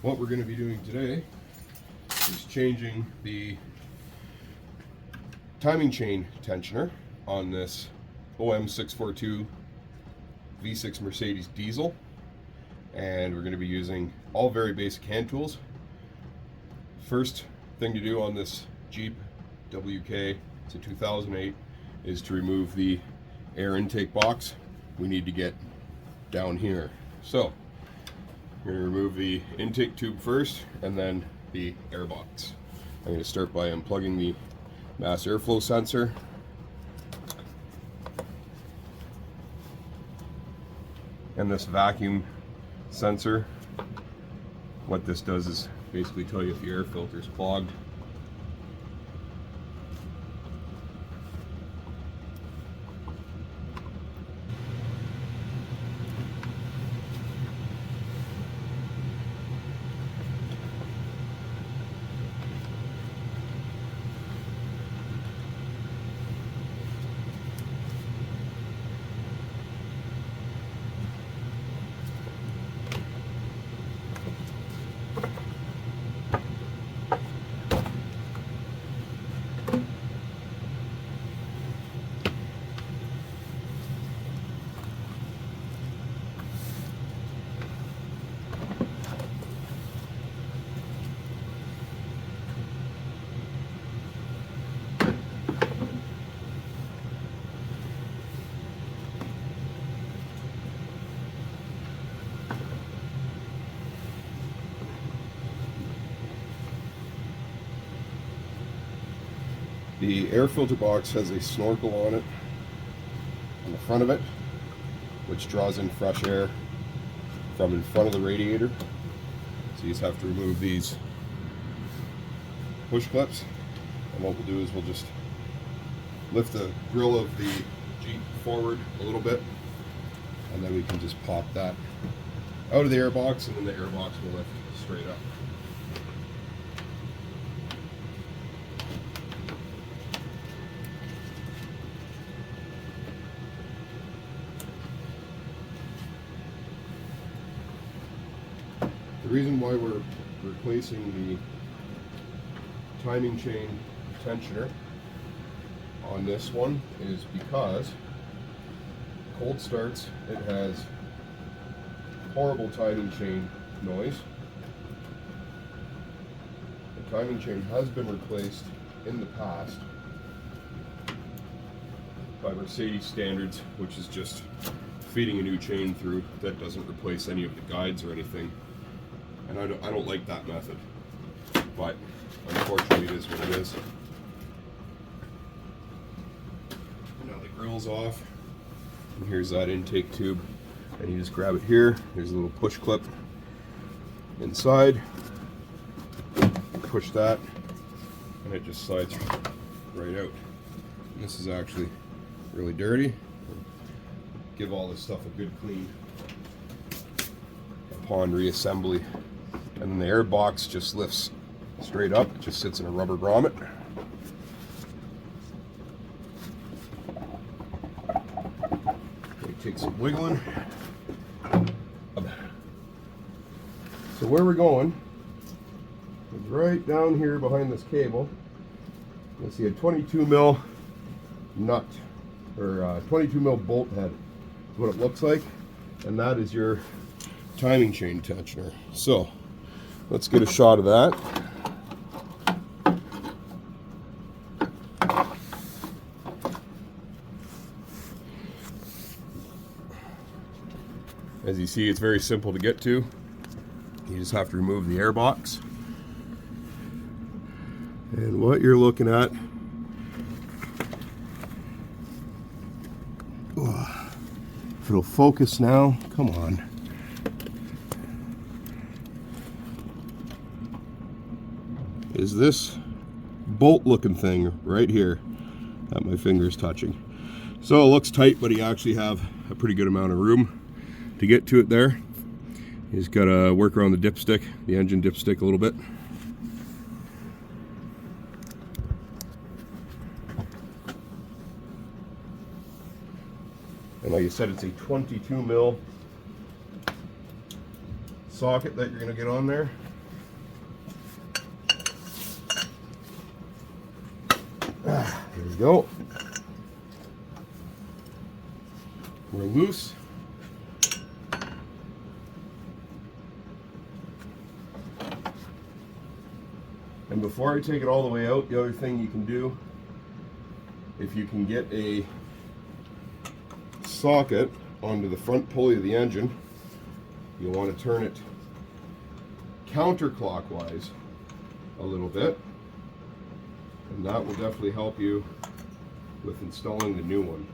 What we're going to be doing today is changing the timing chain tensioner on this OM642 V6 Mercedes diesel, and we're going to be using all very basic hand tools. First thing to do on this Jeep WK, it's a 2008, is to remove the air intake box. We need to get down here. So we're going to remove the intake tube first and then the air box. I'm going to start by unplugging the mass airflow sensor. And this vacuum sensor. What this does is basically tell you if the air filter is clogged. The air filter box has a snorkel on it, on the front of it, which draws in fresh air from in front of the radiator. So you just have to remove these push clips, and what we'll do is we'll just lift the grill of the Jeep forward a little bit, and then we can just pop that out of the air box, and then the air box will lift straight up. The reason why we're replacing the timing chain tensioner on this one is because cold starts, it has horrible timing chain noise. The timing chain has been replaced in the past by Mercedes standards, which is just feeding a new chain through. That doesn't replace any of the guides or anything. And I don't like that method, but unfortunately it is what it is. Now the grill's off, and here's that intake tube, and you just grab it here. There's a little push clip inside, push that, and it just slides right out. And this is actually really dirty. Give all this stuff a good clean upon reassembly. And then the air box just lifts straight up. It just sits in a rubber grommet. It takes some wiggling. So where we're going is right down here behind this cable. You'll see a 22 mil nut, or 22 mil bolt head is what it looks like. And that is your timing chain tensioner. So let's get a shot of that. As you see, it's very simple to get to. You just have to remove the air box. And what you're looking at, if it'll focus now, come on. Is this bolt looking thing right here that my finger is touching. So it looks tight, but you actually have a pretty good amount of room to get to it there. You just gotta work around the dipstick, the engine dipstick a little bit. And like I said, it's a 22 mil socket that you're going to get on there. There we go. We're loose. And before I take it all the way out, the other thing you can do, if you can get a socket onto the front pulley of the engine, you'll want to turn it counterclockwise a little bit, and that will definitely help you with installing the new one.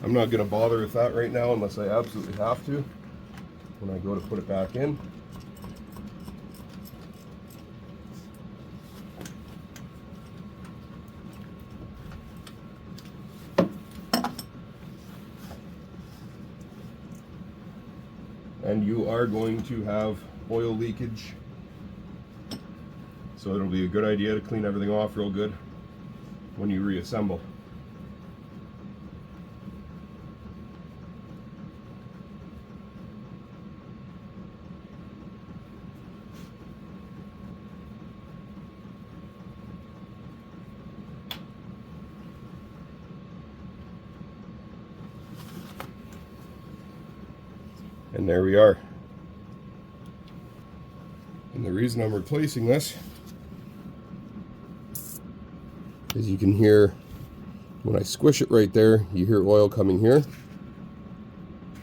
I'm not going to bother with that right now unless I absolutely have to when I go to put it back in. And you are going to have oil leakage, so it'll be a good idea to clean everything off real good when you reassemble. And there we are. And the reason I'm replacing this is you can hear when I squish it right there, you hear oil coming here,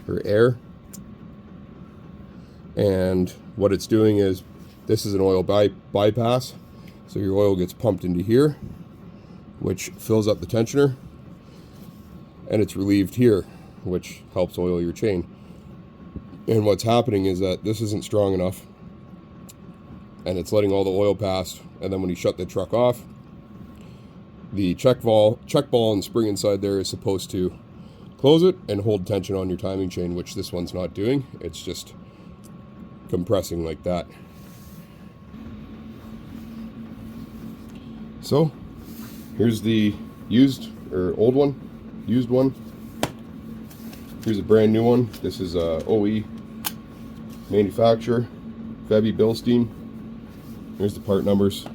or air. And what it's doing is, this is an oil bypass, so your oil gets pumped into here, which fills up the tensioner, and it's relieved here, which helps oil your chain. And what's happening is that this isn't strong enough, and it's letting all the oil pass, and then when you shut the truck off, the check ball and spring inside there is supposed to close it and hold tension on your timing chain, which this one's not doing. It's just compressing like that. So here's the used one. Here's a brand new one. This is OE manufacturer, Febby Bilstein. Here's the part numbers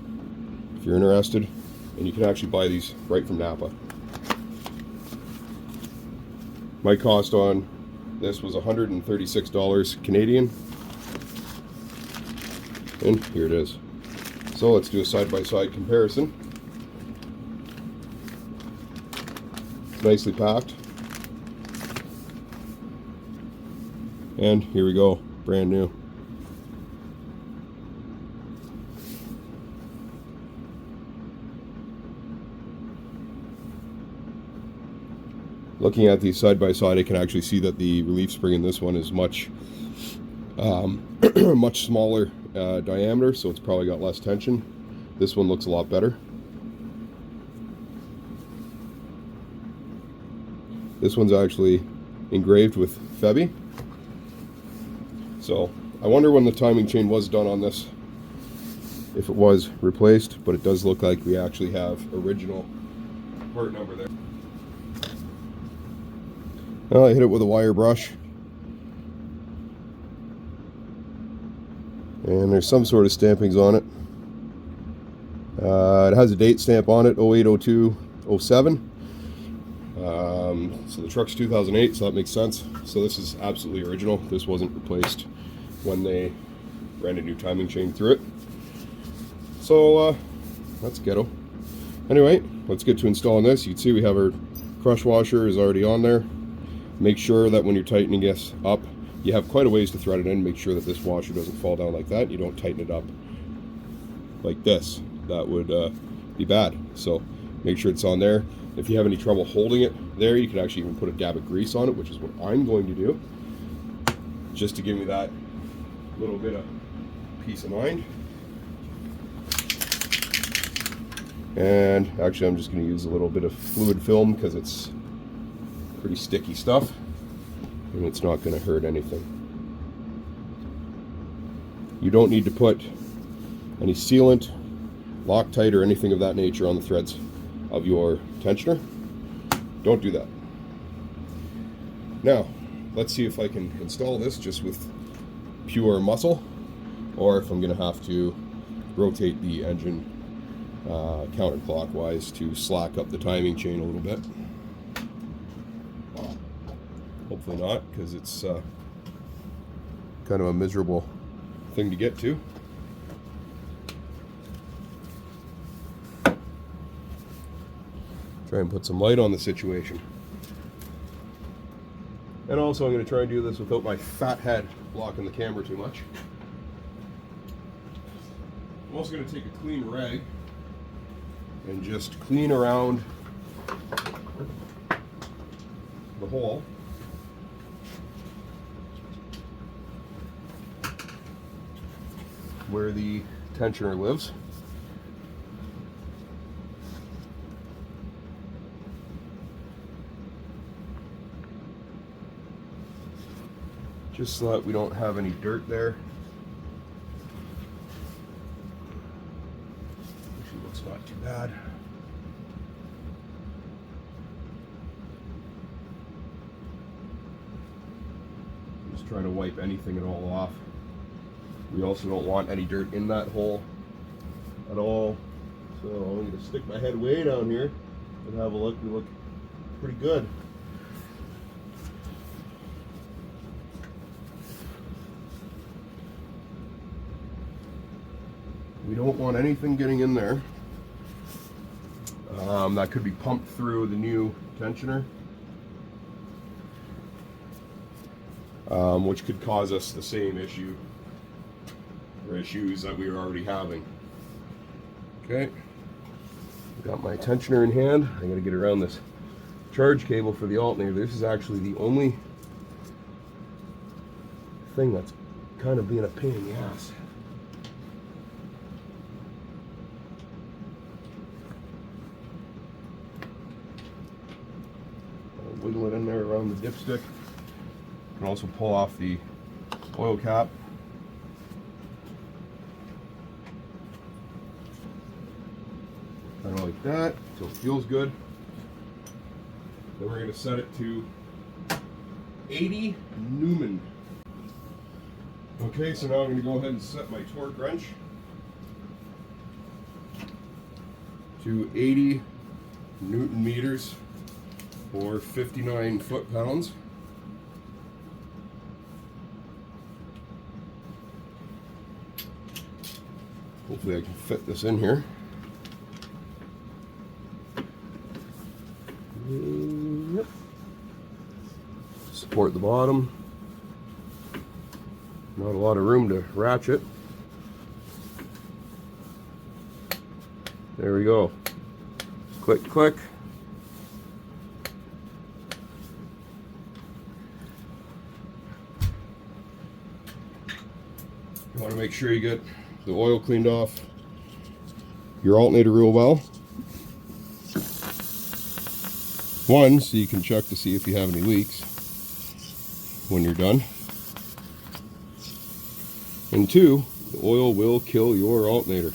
if you're interested, and you can actually buy these right from Napa. My cost on this was $136 Canadian, and here it is. So let's do a side-by-side comparison. Nicely packed, and here we go, brand new. Looking at these side by side, I can actually see that the relief spring in this one is much much smaller diameter, so it's probably got less tension. This one looks a lot better. This one's actually engraved with Febby. So I wonder when the timing chain was done on this, if it was replaced, but it does look like we actually have original part number there. Well, I hit it with a wire brush, and there's some sort of stampings on it. It has a date stamp on it, 08/02/07. So the truck's 2008, so that makes sense. So this is absolutely original. This wasn't replaced when they ran a new timing chain through it. So that's ghetto. Anyway, let's get to installing this. You can see we have our crush washer is already on there. Make sure that when you're tightening this up, you have quite a ways to thread it in. Make sure that this washer doesn't fall down like that. You don't tighten it up like this. That would be bad. So make sure it's on there. If you have any trouble holding it there, you can actually even put a dab of grease on it, which is what I'm going to do, just to give me that little bit of peace of mind. And actually, I'm just going to use a little bit of fluid film because it's pretty sticky stuff, and it's not going to hurt anything. You don't need to put any sealant Loctite or anything of that nature on the threads of your tensioner. Don't do that. Now, let's see if I can install this just with pure muscle, or if I'm going to have to rotate the engine counterclockwise to slack up the timing chain a little bit. Hopefully not, because it's kind of a miserable thing to get to. Try and put some light on the situation. And also I'm going to try and do this without my fat head blocking the camera too much. I'm also going to take a clean rag and just clean around the hole. Where the tensioner lives. Just so that we don't have any dirt there. Actually looks not too bad. Just trying to wipe anything at all off. We also don't want any dirt in that hole at all. So I'm going to stick my head way down here and have a look. We look pretty good. We don't want anything getting in there. That could be pumped through the new tensioner, which could cause us the same issue or issues that we were already having. Okay, got my tensioner in hand. I got to get around this charge cable for the alternator. This is actually the only thing that's kind of being a pain in the ass. Wiggle it in there around the dipstick. You can also pull off the oil cap. Kind of like that, so it feels good. Then we're going to set it to 80 Newman. Okay, so now I'm going to go ahead and set my torque wrench to 80 Newton meters or 59 foot-pounds. Hopefully I can fit this in here. Yep. Support the bottom. Not a lot of room to ratchet. There we go. Click, click. You want to make sure you get the oil cleaned off your alternator real well. One, so you can check to see if you have any leaks when you're done. And two, the oil will kill your alternator.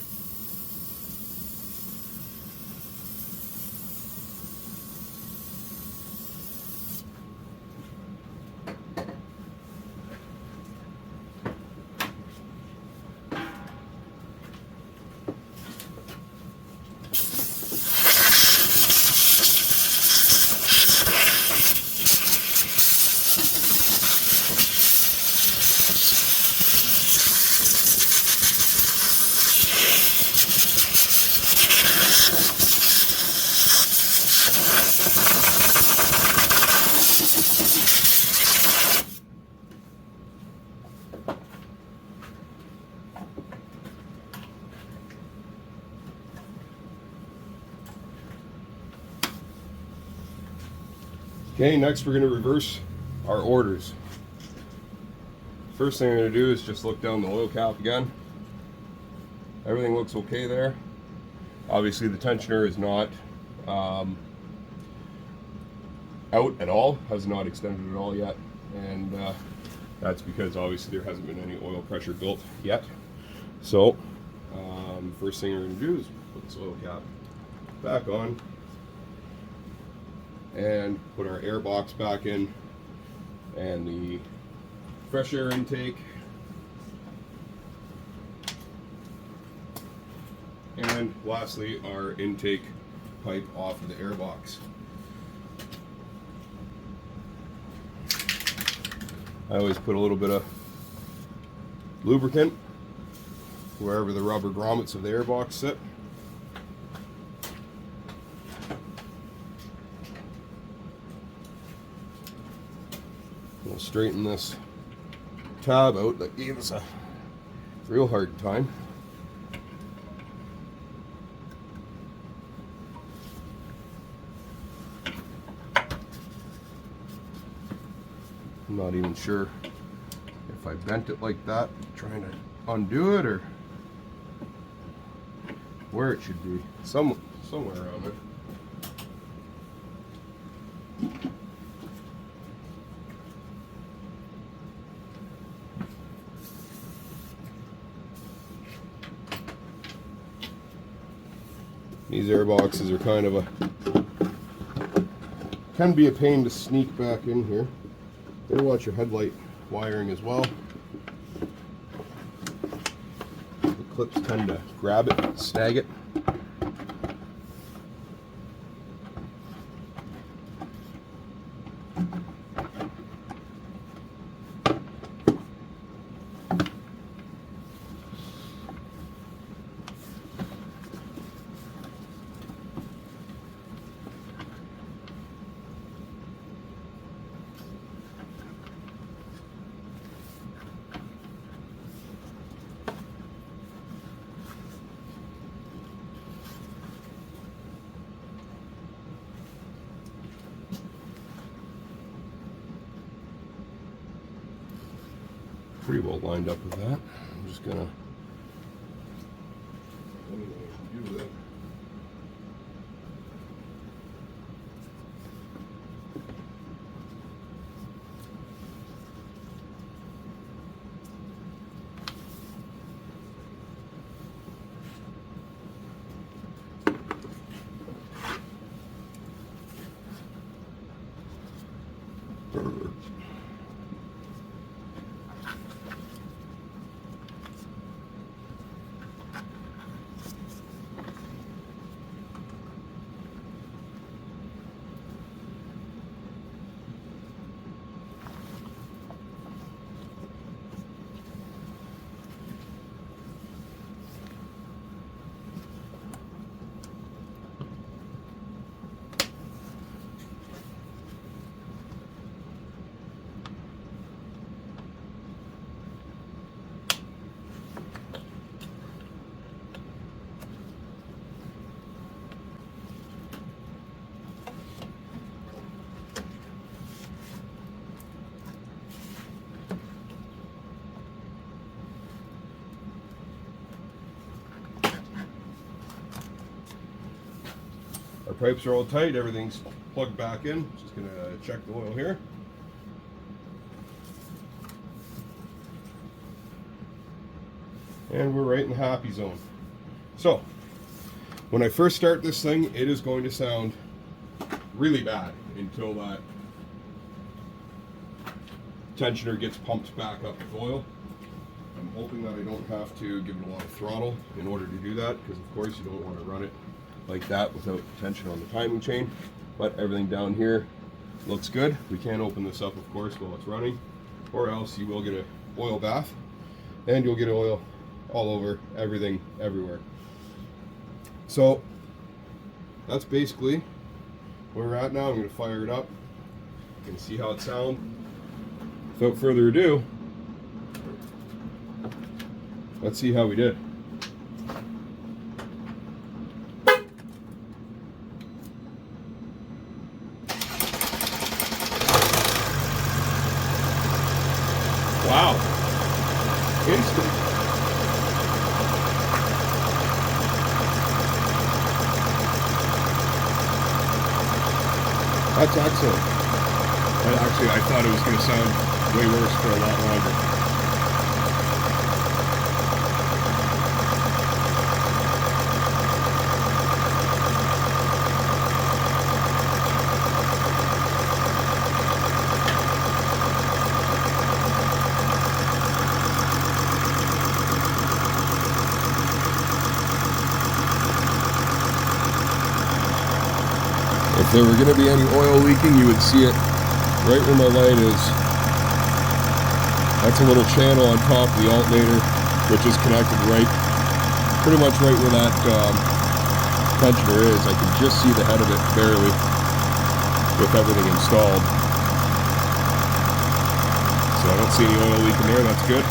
Okay, next we're going to reverse our orders. First thing I'm going to do is just look down the oil cap again. Everything looks okay there. Obviously the tensioner is not out at all, has not extended at all yet, and that's because obviously there hasn't been any oil pressure built yet. So First thing we're going to do is put this oil cap back on and put our air box back in and the fresh air intake, and lastly our intake pipe off of the air box. I always put a little bit of lubricant wherever the rubber grommets of the air box sit. We'll straighten this tab out that gave us a real hard time. I'm not even sure if I bent it like that, trying to undo it, or where it should be. Somewhere around there. These air boxes are kind of can be a pain to sneak back in here. Better watch your headlight wiring as well. The clips tend to grab it, snag it. Pretty well lined up with that. I'm just gonna do that. Our pipes are all tight, everything's plugged back in. Just gonna check the oil here. And we're right in the happy zone. So, when I first start this thing, it is going to sound really bad until that tensioner gets pumped back up with oil. I'm hoping that I don't have to give it a lot of throttle in order to do that, because of course you don't want to run it like that without tension on the timing chain. But everything down here looks good. We can't open this up, of course, while it's running, or else you will get an oil bath and you'll get oil all over everything, everywhere. So that's basically where we're at now. I'm going to fire it up. You can see how it sounds. Without further ado, let's see how we did. Wow. Instant. That's excellent. And actually, I thought it was going to sound way worse for a lot longer. If there were going to be any oil leaking, you would see it right where my light is. That's a little channel on top of the alternator, which is connected pretty much right where that tensioner is. I can just see the head of it barely with everything installed. So I don't see any oil leaking there, that's good.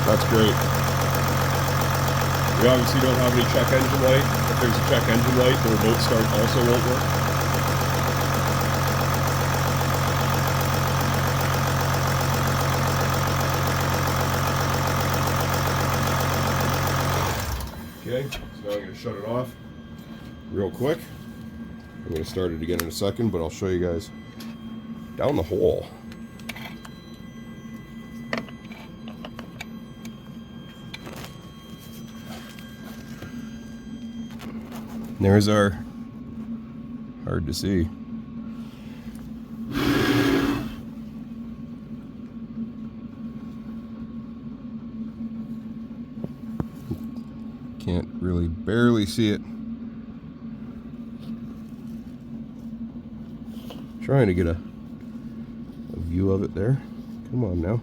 That's great. We obviously don't have any check engine light. If there's a check engine light, the remote start also won't work. Okay, so now I'm going to shut it off real quick. I'm going to start it again in a second, but I'll show you guys down the hole. There's our, hard to see. Can't really, barely see it. Trying to get a view of it there. Come on now.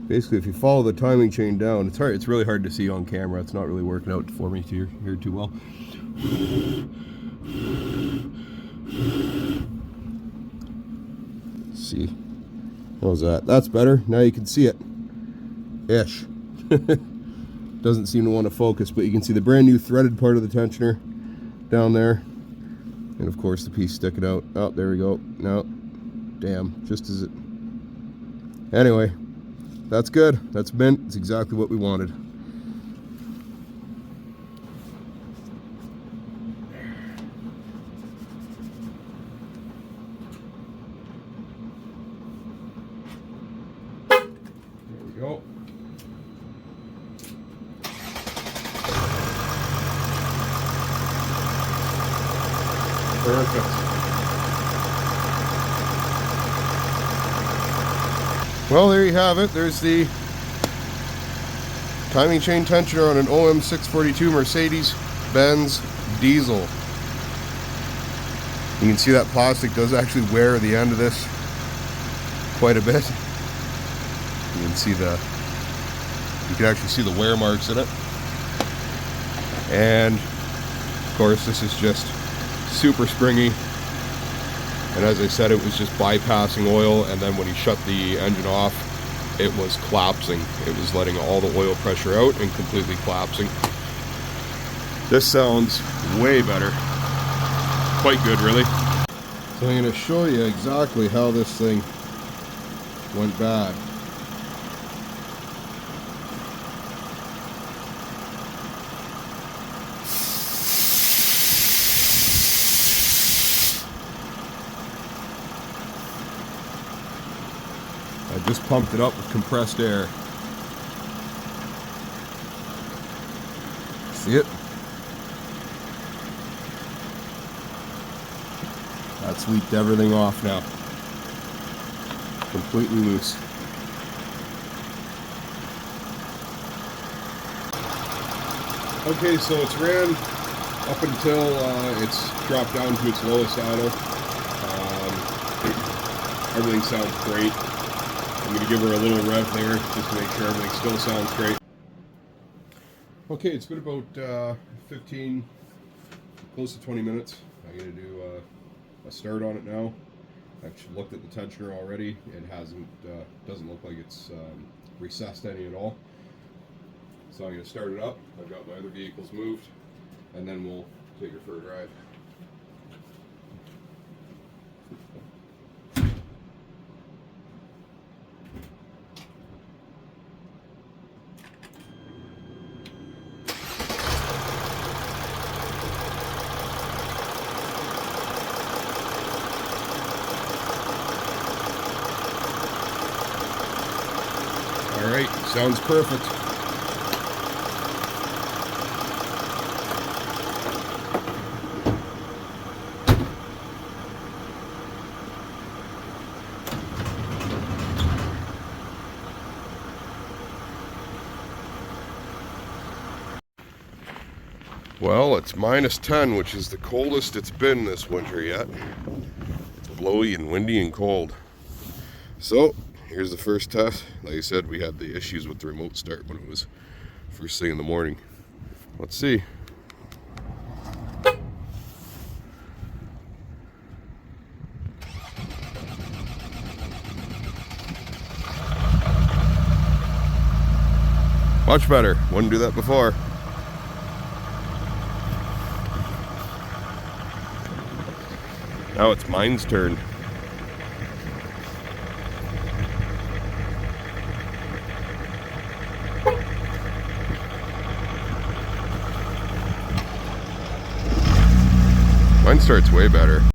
Basically, if you follow the timing chain down, it's hard. It's really hard to see on camera. It's not really working out for me here too well. Let's see. How's that? That's better. Now you can see it. Ish. Doesn't seem to want to focus, but you can see the brand new threaded part of the tensioner down there. And of course the piece sticking out. Oh, there we go. No. Damn. Just as it. Anyway. That's good. That's bent. It's exactly what we wanted. There we go. Perfect. Well, there you have it. There's the timing chain tensioner on an OM642 Mercedes Benz diesel. You can see that plastic does actually wear the end of this quite a bit. You can actually see the wear marks in it. And of course, this is just super springy. And as I said, it was just bypassing oil, and then when he shut the engine off, it was collapsing. It was letting all the oil pressure out and completely collapsing. This sounds way better. Quite good, really. So I'm going to show you exactly how this thing went bad. I just pumped it up with compressed air. See it? That's leaked everything off now. Completely loose. Okay, so it's ran up until it's dropped down to its lowest idle. Everything sounds great. I'm going to give her a little rev there just to make sure everything still sounds great. Okay, it's been about 15, close to 20 minutes. I'm going to do a start on it now. I've looked at the tensioner already. It doesn't look like it's recessed any at all. So I'm going to start it up. I've got my other vehicles moved, and then we'll take her for a drive. All right, sounds perfect. Well, it's -10, which is the coldest it's been this winter yet. It's blowy and windy and cold. So, here's the first test. Like I said, we had the issues with the remote start when it was first thing in the morning. Let's see. Much better. Wouldn't do that before. Now it's mine's turn. Mine starts way better.